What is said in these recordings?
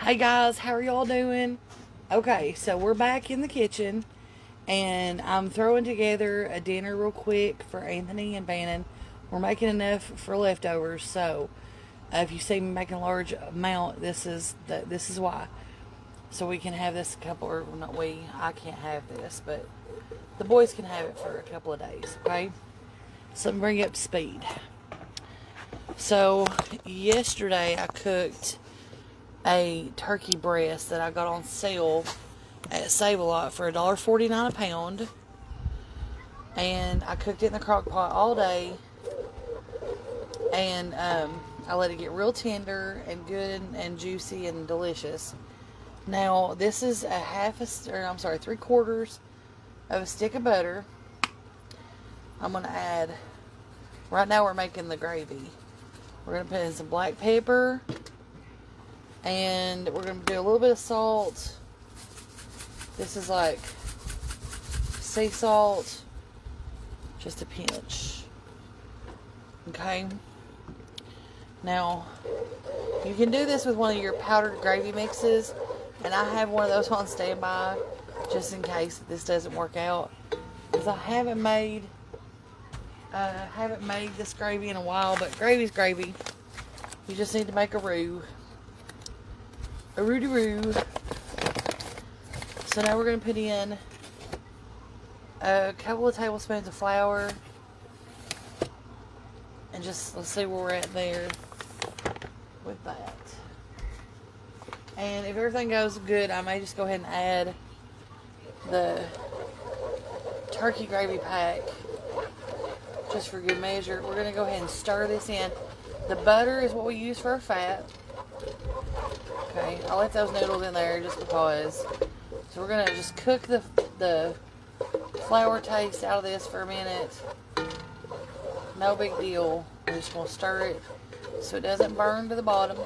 Hey guys, how are y'all doing? Okay, so we're back in the kitchen and I'm throwing together a dinner real quick for Anthony and Bannon. We're making enough for leftovers, so if you see me making a large amount, this is why. So we can have this a couple, or not we, I can't have this, but the boys can have it for a couple of days, okay? So let me bring you up to speed. So yesterday I cooked a turkey breast that I got on sale at Save A Lot for $1.49 a pound. And I cooked it in the crock pot all day. And I let it get real tender and good and juicy and delicious. Now, this is three quarters of a stick of butter. I'm going to add, right now we're making the gravy. We're going to put in some black pepper. And we're going to do a little bit of salt. This is like sea salt. Just a pinch. Okay. Now, you can do this with one of your powdered gravy mixes. And I have one of those on standby just in case this doesn't work out. Because I haven't made this gravy in a while. But gravy's gravy. You just need to make a roux. A roo-de-roo. So now we're going to put in a couple of tablespoons of flour. And just, let's see where we're at there with that. And if everything goes good, I may just go ahead and add the turkey gravy pack. Just for good measure. We're going to go ahead and stir this in. The butter is what we use for our fat. Okay, I left those noodles in there just because. So we're going to just cook the flour taste out of this for a minute. No big deal. We're just going to stir it so it doesn't burn to the bottom.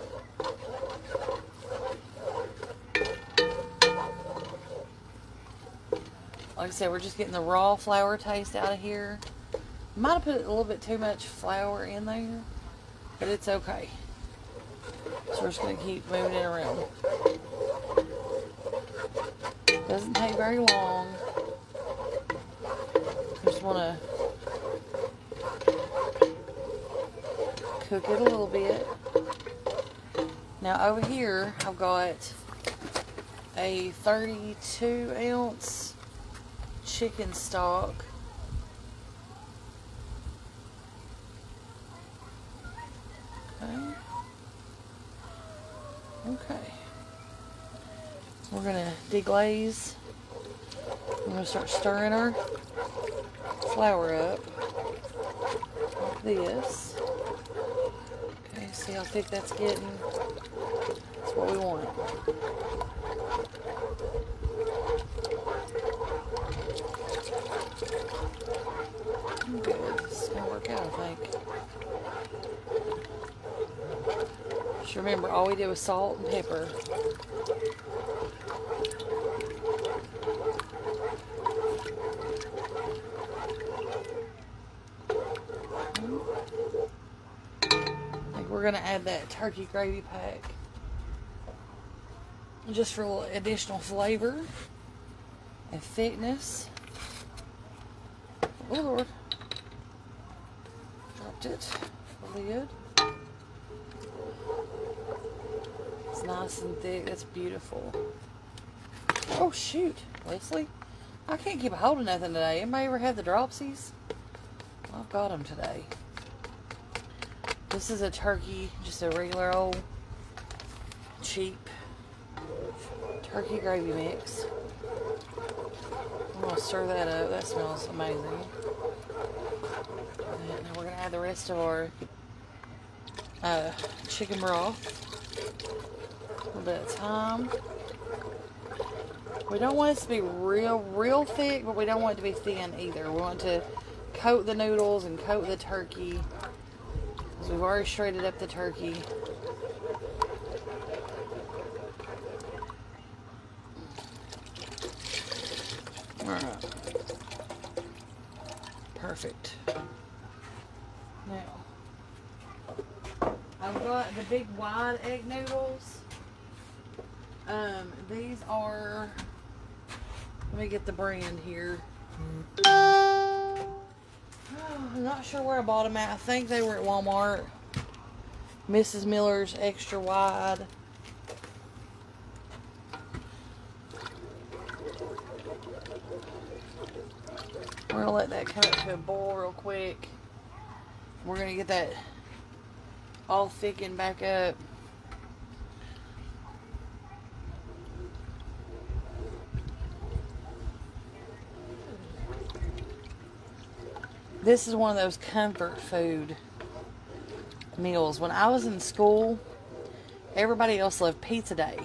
Like I said, we're just getting the raw flour taste out of here. Might have put a little bit too much flour in there, but it's okay. So we're just going to keep moving it around. Doesn't take very long. Just want to cook it a little bit. Now over here, I've got a 32 ounce chicken stock. Okay. We're going to deglaze. I'm going to start stirring our flour up like this. Okay, see how thick that's getting? That's what we want. Good. This is going to work out, I think. Just remember, all we did was salt and pepper. I think we're going to add that turkey gravy pack just for a little additional flavor and thickness. Oh Lord. Dropped it. The lid. It's nice and thick. That's beautiful. Oh shoot, Leslie. I can't keep a hold of nothing today. Anybody ever had the dropsies? I've got them today. This is a turkey, just a regular old cheap turkey gravy mix. I'm going to stir that up. That smells amazing. And now we're going to add the rest of our chicken broth. A little bit of thyme. We don't want it to be real thick, but we don't want it to be thin either. We want to coat the noodles and coat the turkey. Because we've already shredded up the turkey. Alright. Perfect. Now, I've got the big wide egg noodles. These are, let me get the brand here. I'm not sure where I bought them at. I think they were at Walmart. Mrs. Miller's extra wide. We're going to let that come up to a boil real quick. We're going to get that all thickened back up. This is one of those comfort food meals. When I was in school, everybody else loved pizza day.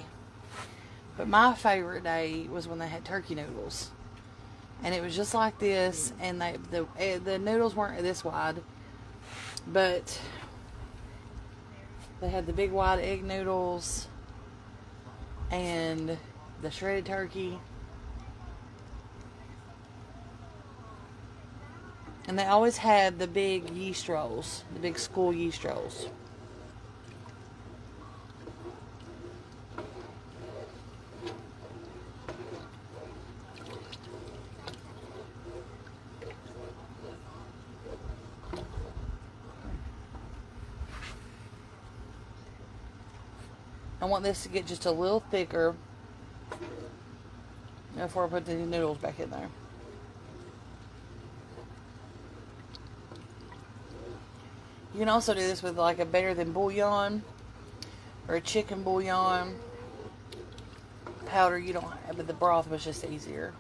But my favorite day was when they had turkey noodles. And it was just like this, and the noodles weren't this wide, but they had the big wide egg noodles and the shredded turkey. And they always had the big yeast rolls, the big school yeast rolls. I want this to get just a little thicker before I put the noodles back in there. You can also do this with like a better than bouillon or a chicken bouillon powder. You don't have, but the broth was just easier.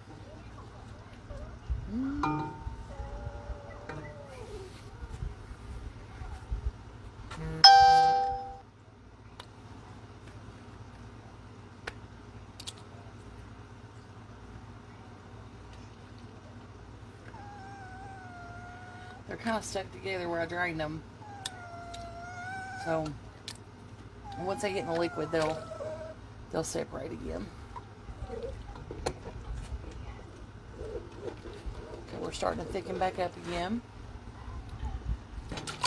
They're kind of stuck together where I drained them. So once they get in the liquid, they'll separate again. Okay, we're starting to thicken back up again.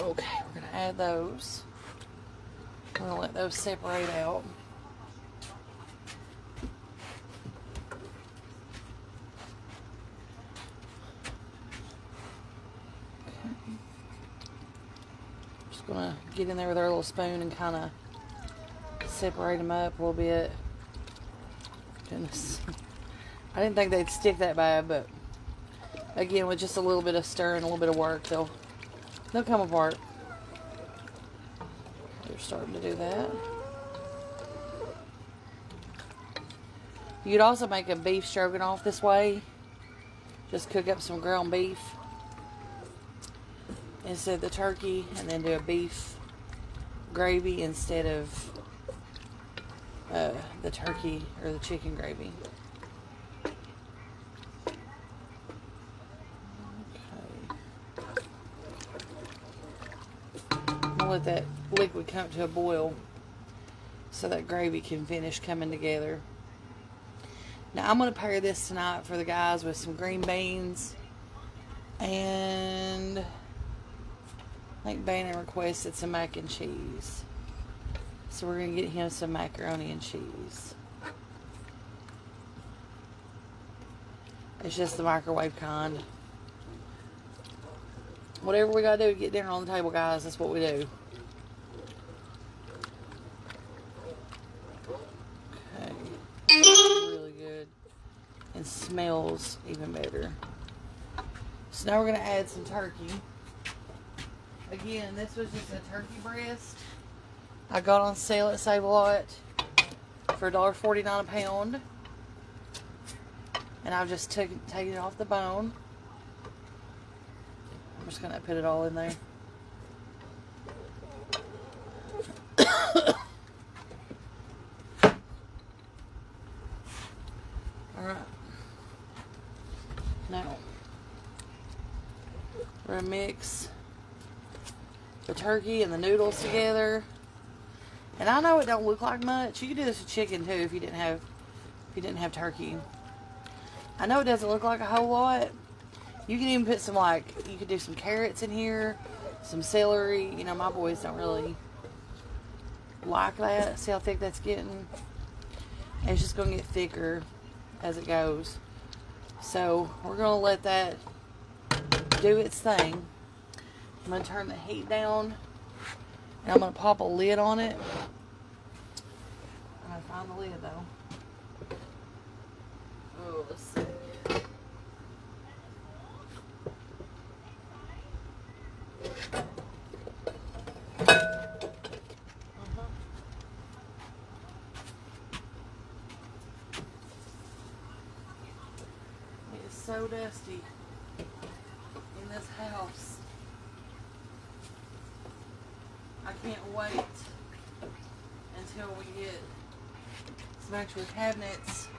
Okay, we're gonna add those. We're gonna let those separate out. Gonna get in there with our little spoon and kind of separate them up a little bit. Goodness, I didn't think they'd stick that bad, but again, with just a little bit of stir and a little bit of work, they'll come apart. They're starting to do that. You could also make a beef stroganoff this way. Just cook up some ground beef instead of the turkey, and then do a beef gravy instead of the turkey or the chicken gravy. Okay. I'm gonna let that liquid come to a boil so that gravy can finish coming together. Now I'm gonna pair this tonight for the guys with some green beans, and I think Bannon requested some mac and cheese. So we're going to get him some macaroni and cheese. It's just the microwave kind. Whatever we got to do to get dinner on the table, guys, that's what we do. Okay. Really good. And smells even better. So now we're going to add some turkey. Again, this was just a turkey breast I got on sale at Save-A-Lot for $1.49 a pound. And I've just taken it off the bone. I'm just going to put it all in there. Alright. Now, we're going to mix the turkey and the noodles together. And I know it don't look like much. You could do this with chicken too if you didn't have turkey. I know it doesn't look like a whole lot. You can even put some, like, you could do some carrots in here, some celery. You know, my boys don't really like that. See how thick that's getting? It's just going to get thicker as it goes. So we're going to let that do its thing. I'm going to turn the heat down. And I'm going to pop a lid on it. I'm going to find the lid though. Oh, let's see. It's so dusty in this house. I can't wait until we get some actual cabinets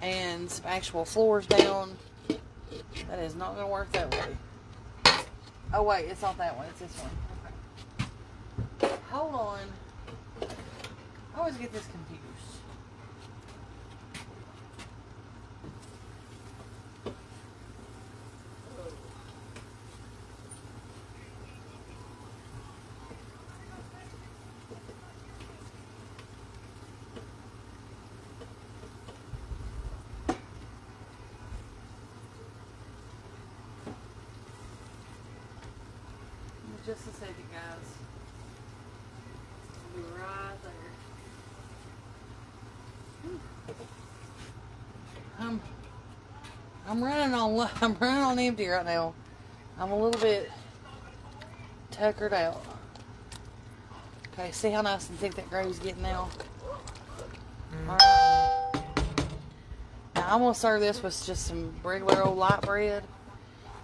and some actual floors down. That is not going to work that way. Oh wait, it's not that one, it's this one. Okay. Hold on. I always get this confused. Just a second, guys. I'll be right there. I'm running on empty right now. I'm a little bit tuckered out. Okay, see how nice and thick that gravy's getting now. Alright. Now I'm gonna serve this with just some regular old light bread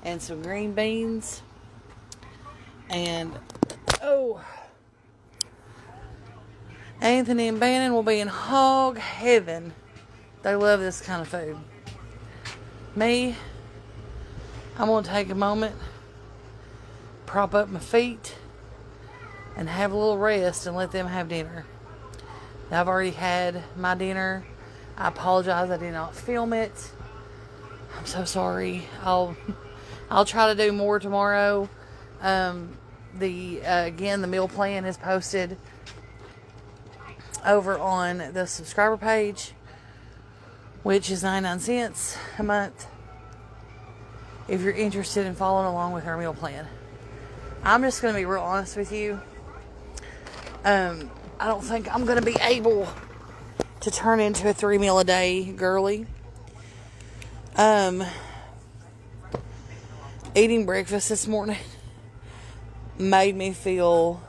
and some green beans. And, oh, Anthony and Bannon will be in hog heaven. They love this kind of food. Me, I'm going to take a moment, prop up my feet, and have a little rest and let them have dinner. I've already had my dinner. I apologize I did not film it. I'm so sorry. I'll try to do more tomorrow. Again, the meal plan is posted over on the subscriber page, which is 99 cents a month if you're interested in following along with our meal plan. I'm just going to be real honest with you. I don't think I'm going to be able to turn into a 3 meal a day girly. Eating breakfast this morning made me feel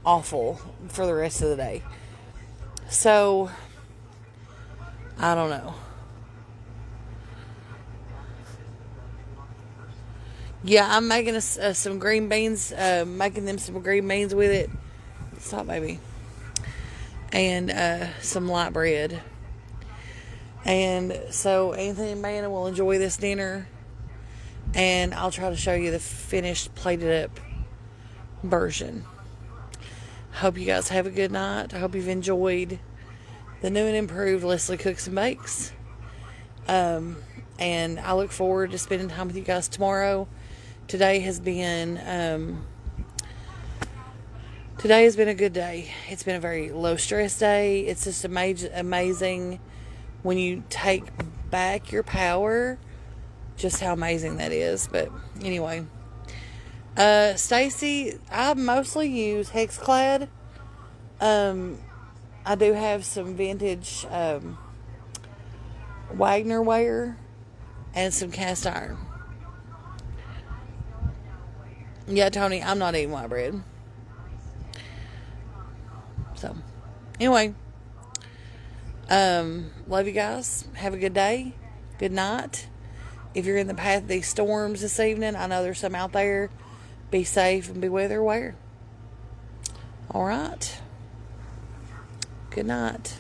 awful for the rest of the day. So, I don't know. Yeah, I'm making us some green beans, making them some green beans with it. Stop, baby. And some light bread. And so, Anthony and Amanda will enjoy this dinner. And I'll try to show you the finished, plated up version. Hope you guys have a good night. I hope you've enjoyed the new and improved Leslie Cooks and Bakes. And I look forward to spending time with you guys tomorrow. Today has been a good day. It's been a very low stress day. It's just amazing when you take back your power, just how amazing that is. But anyway, Stacy, I mostly use Hexclad. I do have some vintage Wagner ware and some cast iron. Yeah, Tony, I'm not eating white bread. So, anyway, love you guys. Have a good day. Good night. If you're in the path of these storms this evening, I know there's some out there. Be safe and be weather aware. All right. Good night.